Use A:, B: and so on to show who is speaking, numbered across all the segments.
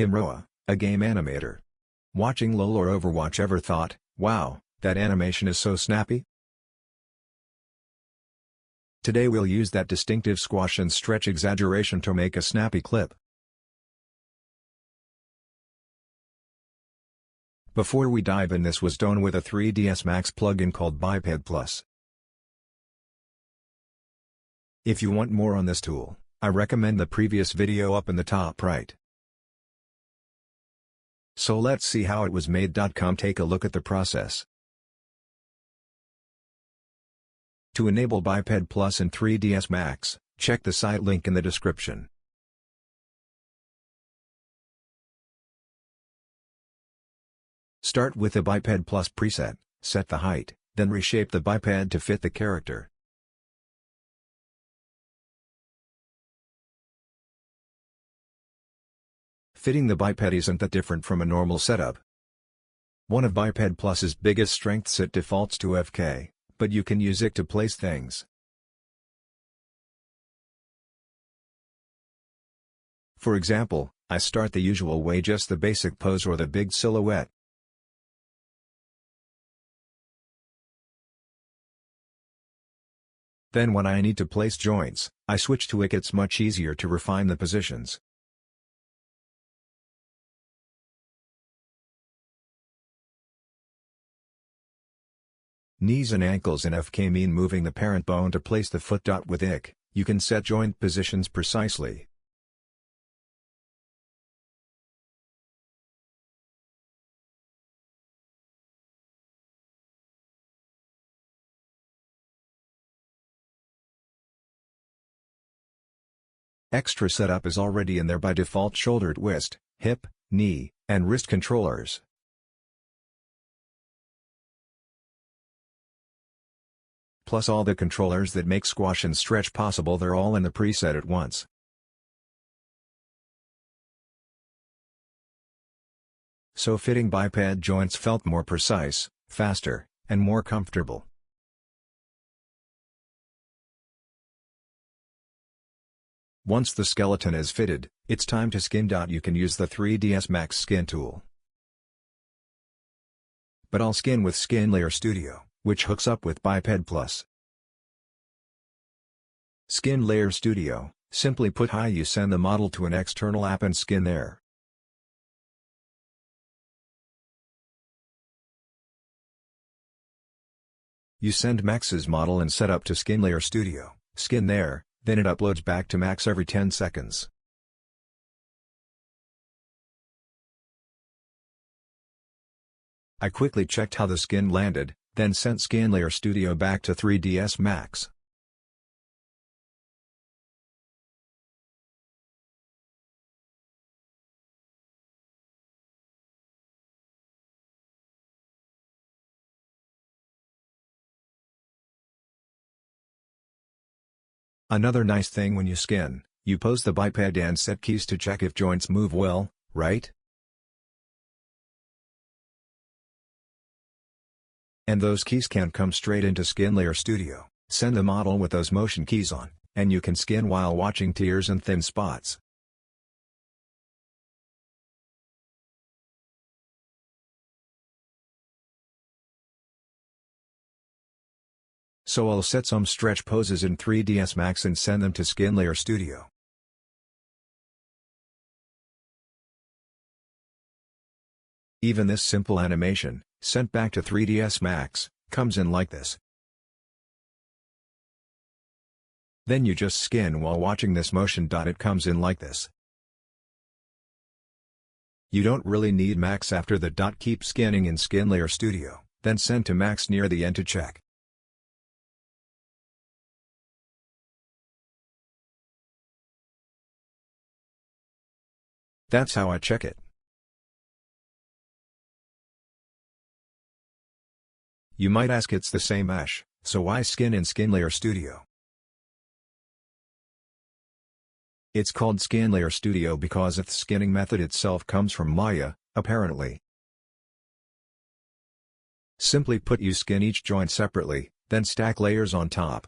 A: Rowa, a game animator. Watching LoL or Overwatch, ever thought, wow, that animation is so snappy? Today we'll use that distinctive squash and stretch exaggeration to make a snappy clip. Before we dive in, this was done with a 3ds Max plugin called BipedPlus. If you want more on this tool, I recommend the previous video up in the top right. So let's see how it was made. Take a look at the process. To enable BipedPlus in 3ds Max, check the site link in the description. Start with the BipedPlus preset, set the height, then reshape the biped to fit the character. Fitting the biped isn't that different from a normal setup. One of BipedPlus's biggest strengths, it defaults to FK, but you can use it to place things. For example, I start the usual way, just the basic pose or the big silhouette. Then when I need to place joints, I switch to it. It's much easier to refine the positions. Knees and ankles in FK mean moving the parent bone to place the foot. With IK, you can set joint positions precisely. Extra setup is already in there by default: shoulder, twist, hip, knee, and wrist controllers. Plus all the controllers that make squash and stretch possible, they're all in the preset at once. So fitting biped joints felt more precise, faster, and more comfortable. Once the skeleton is fitted, it's time to skin. You can use the 3ds Max skin tool. But I'll skin with SkinLayer Studio, which hooks up with BipedPlus. SkinLayer Studio, simply put, you send the model to an external app and skin there. You send Max's model and setup to SkinLayer Studio, skin there, then it uploads back to Max every 10 seconds. I quickly checked how the skin landed, then sent SkinLayer Studio back to 3ds Max. Another nice thing when you skin, you pose the biped and set keys to check if joints move well, right? And those keys can come straight into SkinLayer Studio. Send the model with those motion keys on, and you can skin while watching tears and thin spots. So I'll set some stretch poses in 3ds Max and send them to SkinLayer Studio. Even this simple animation, sent back to 3ds Max, comes in like this. Then you just skin while watching this motion. It comes in like this. You don't really need Max after the. Keep skinning in SkinLayer Studio, then send to Max near the end to check. That's how I check it. You might ask, it's the same mesh, so why skin in SkinLayer Studio? It's called SkinLayer Studio because the skinning method itself comes from Maya, apparently. Simply put, you skin each joint separately, then stack layers on top.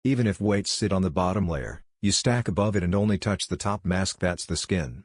A: Even if weights sit on the bottom layer, you stack above it and only touch the top mask, that's the skin.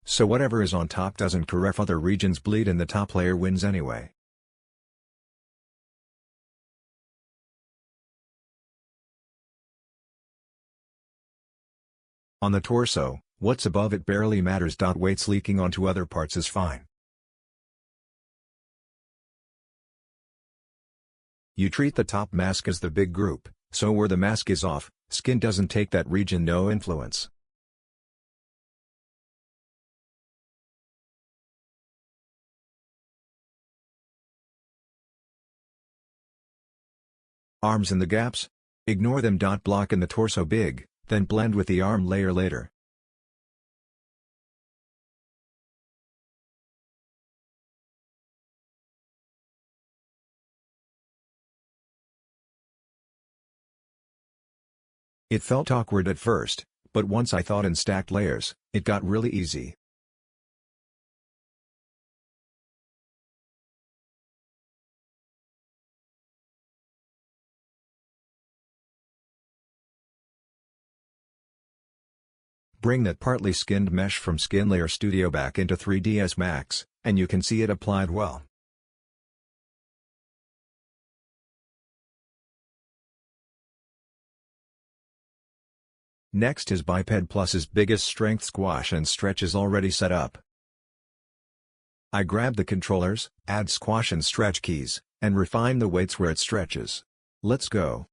A: So whatever is on top doesn't care if other regions bleed and the top layer wins anyway. On the torso, what's above it barely matters. Weights leaking onto other parts is fine. You treat the top mask as the big group, so where the mask is off, skin doesn't take that region, no influence. Arms in the gaps? Ignore them. Block in the torso big, then blend with the arm layer later. It felt awkward at first, but once I thought in stacked layers, it got really easy. Bring that partly skinned mesh from SkinLayer Studio back into 3ds Max, and you can see it applied well. Next is BipedPlus's biggest strength, squash and stretch, is already set up. I grab the controllers, add squash and stretch keys, and refine the weights where it stretches. Let's go.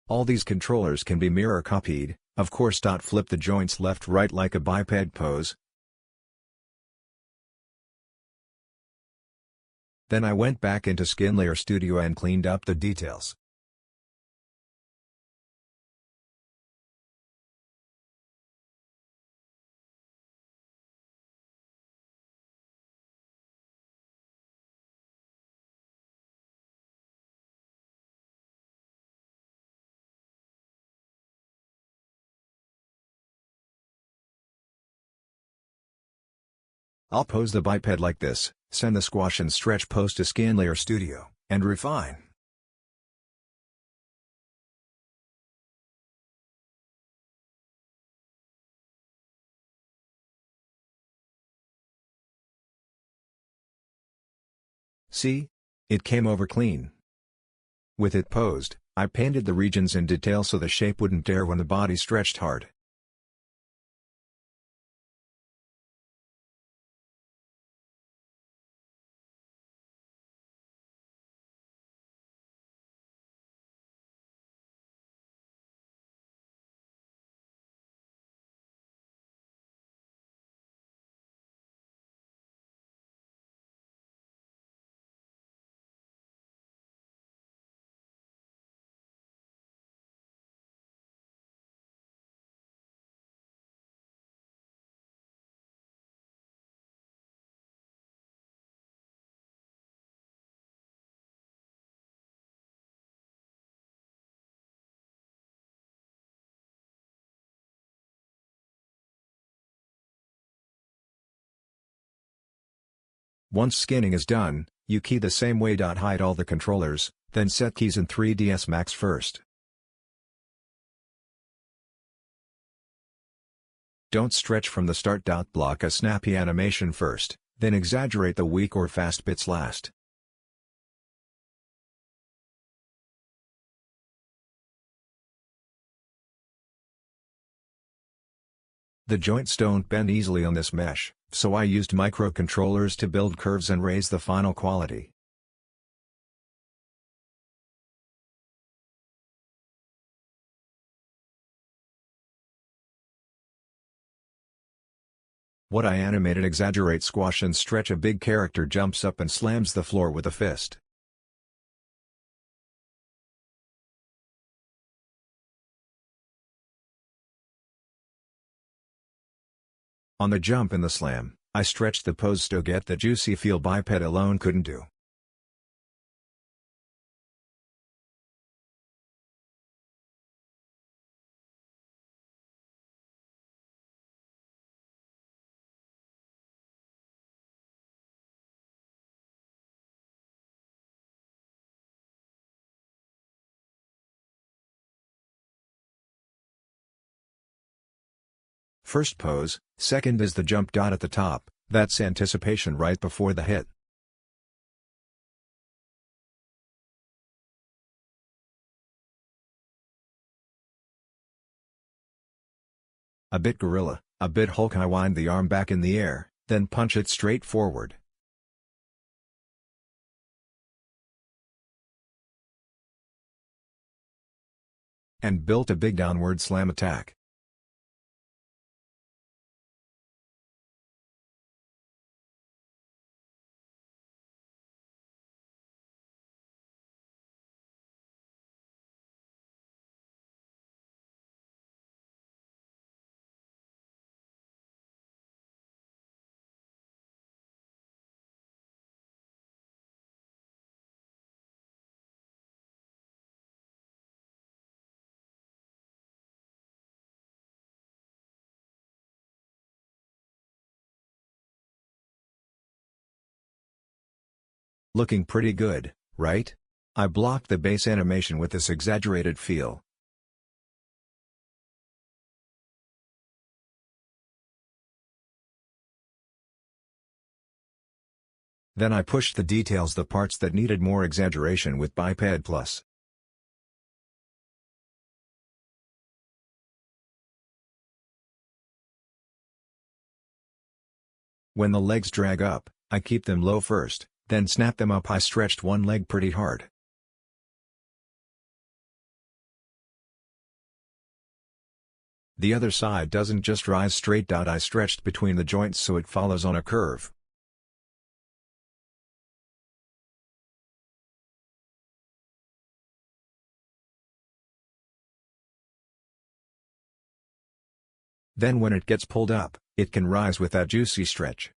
A: All these controllers can be mirror copied, of course. Flip the joints left-right like a biped pose. Then I went back into SkinLayer Studio and cleaned up the details. I'll pose the biped like this, send the squash and stretch pose to SkinLayer Studio, and refine. See? It came over clean. With it posed, I painted the regions in detail so the shape wouldn't tear when the body stretched hard. Once skinning is done, you key the same way. Hide all the controllers, then set keys in 3ds Max first. Don't stretch from the start. Block a snappy animation first, then exaggerate the weak or fast bits last. The joints don't bend easily on this mesh, so I used microcontrollers to build curves and raise the final quality. What I animated: exaggerate, squash and stretch. A big character jumps up and slams the floor with a fist. On the jump and the slam, I stretched the pose to get the juicy feel biped alone couldn't do. First pose, second is the jump dot at the top, that's anticipation right before the hit. A bit gorilla, a bit Hulk. I wind the arm back in the air, then punch it straight forward. And built a big downward slam attack. Looking pretty good, right? I blocked the base animation with this exaggerated feel. Then I pushed the details, the parts that needed more exaggeration, with BipedPlus. When the legs drag up, I keep them low first, then snap them up. I stretched one leg pretty hard. The other side doesn't just rise straight out, I stretched between the joints so it follows on a curve. Then when it gets pulled up, it can rise with that juicy stretch.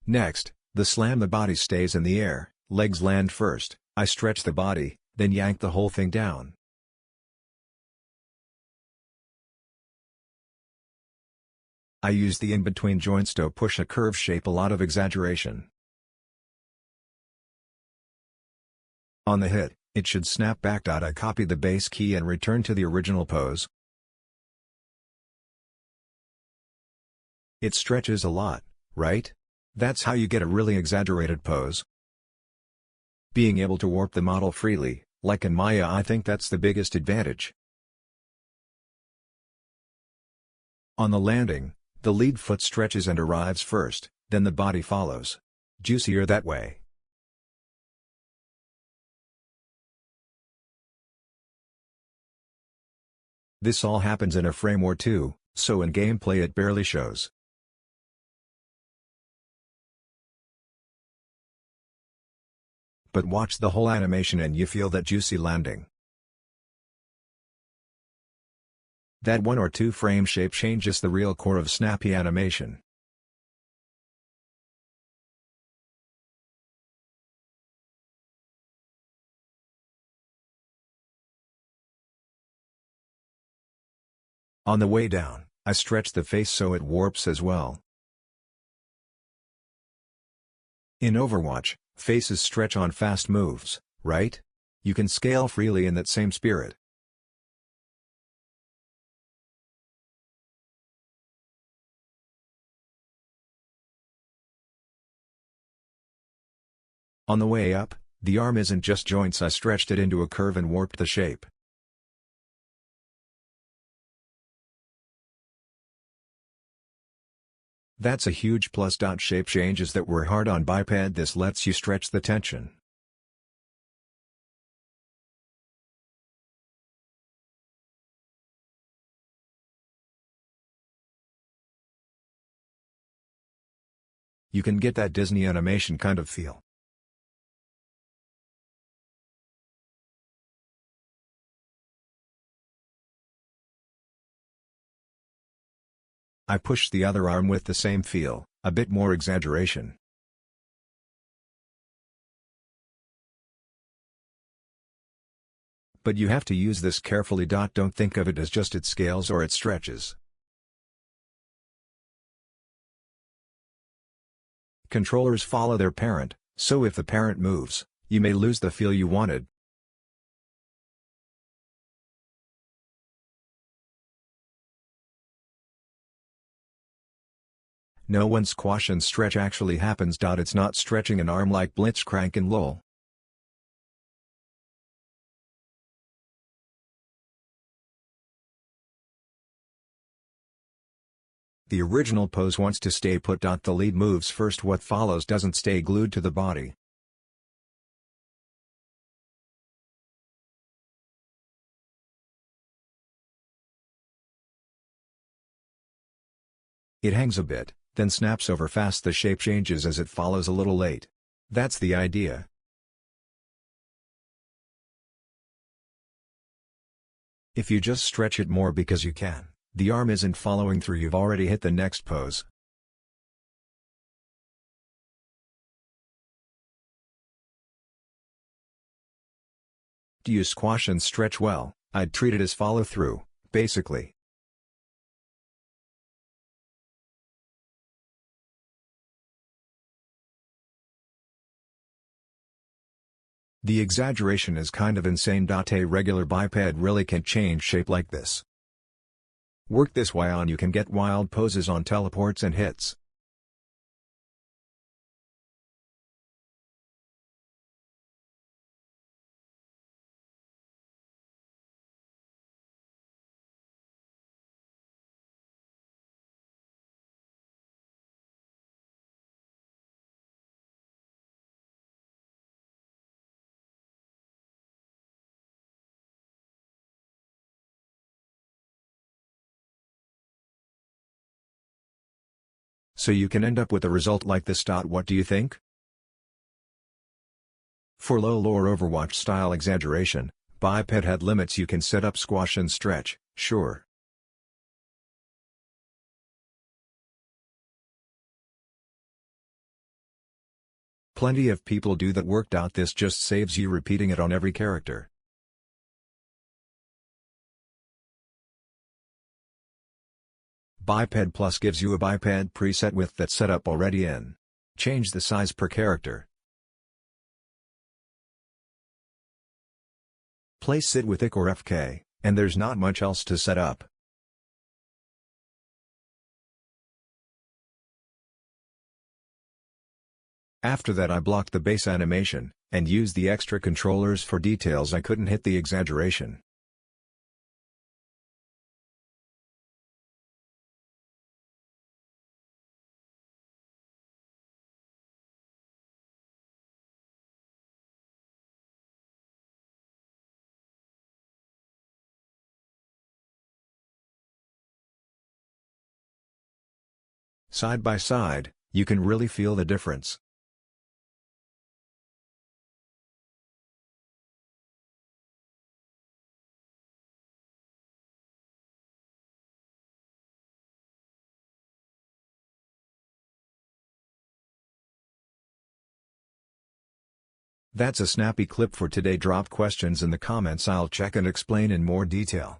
A: Next, the slam. The body stays in the air, legs land first, I stretch the body, then yank the whole thing down. I use the in-between joints to push a curve shape, a lot of exaggeration. On the hit, it should snap back. I copy the base key and return to the original pose. It stretches a lot, right? That's how you get a really exaggerated pose. Being able to warp the model freely, like in Maya, I think that's the biggest advantage. On the landing, the lead foot stretches and arrives first, then the body follows. Juicier that way. This all happens in a frame or two, so in gameplay it barely shows. But watch the whole animation and you feel that juicy landing. That 1 or 2 frame shape changes the real core of snappy animation. On the way down, I stretch the face so it warps as well. In Overwatch, faces stretch on fast moves, right? You can scale freely in that same spirit. On the way up, the arm isn't just joints, I stretched it into a curve and warped the shape. That's a huge plus. Shape changes that were hard on Biped. This lets you stretch the tension. You can get that Disney animation kind of feel. I push the other arm with the same feel, a bit more exaggeration. But you have to use this carefully. Don't think of it as just it scales or it stretches. Controllers follow their parent, so if the parent moves, you may lose the feel you wanted. No, when squash and stretch actually happens. It's not stretching an arm like Blitzcrank in LoL. The original pose wants to stay put. The lead moves first, what follows doesn't stay glued to the body. It hangs a bit, then snaps over fast. The shape changes as it follows a little late. That's the idea. If you just stretch it more because you can, the arm isn't following through. You've already hit the next pose. Do you squash and stretch well? I'd treat it as follow-through, basically. The exaggeration is kind of insane. A regular biped really can't change shape like this. Work this way on, you can get wild poses on teleports and hits. So you can end up with a result like this. What do you think? For LoL or Overwatch style exaggeration, biped head limits, you can set up squash and stretch, sure. Plenty of people do that. Worked out. This just saves you repeating it on every character. BipedPlus gives you a biped preset with that setup already in. Change the size per character. Place it with IC or FK, and there's not much else to set up. After that, I blocked the base animation, and used the extra controllers for details. I couldn't hit the exaggeration. Side by side, you can really feel the difference. That's a snappy clip for today. Drop questions in the comments. I'll check and explain in more detail.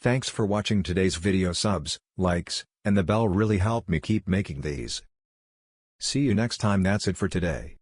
A: Thanks for watching today's video. Subs, likes, and the bell really help me keep making these. See you next time. That's it for today.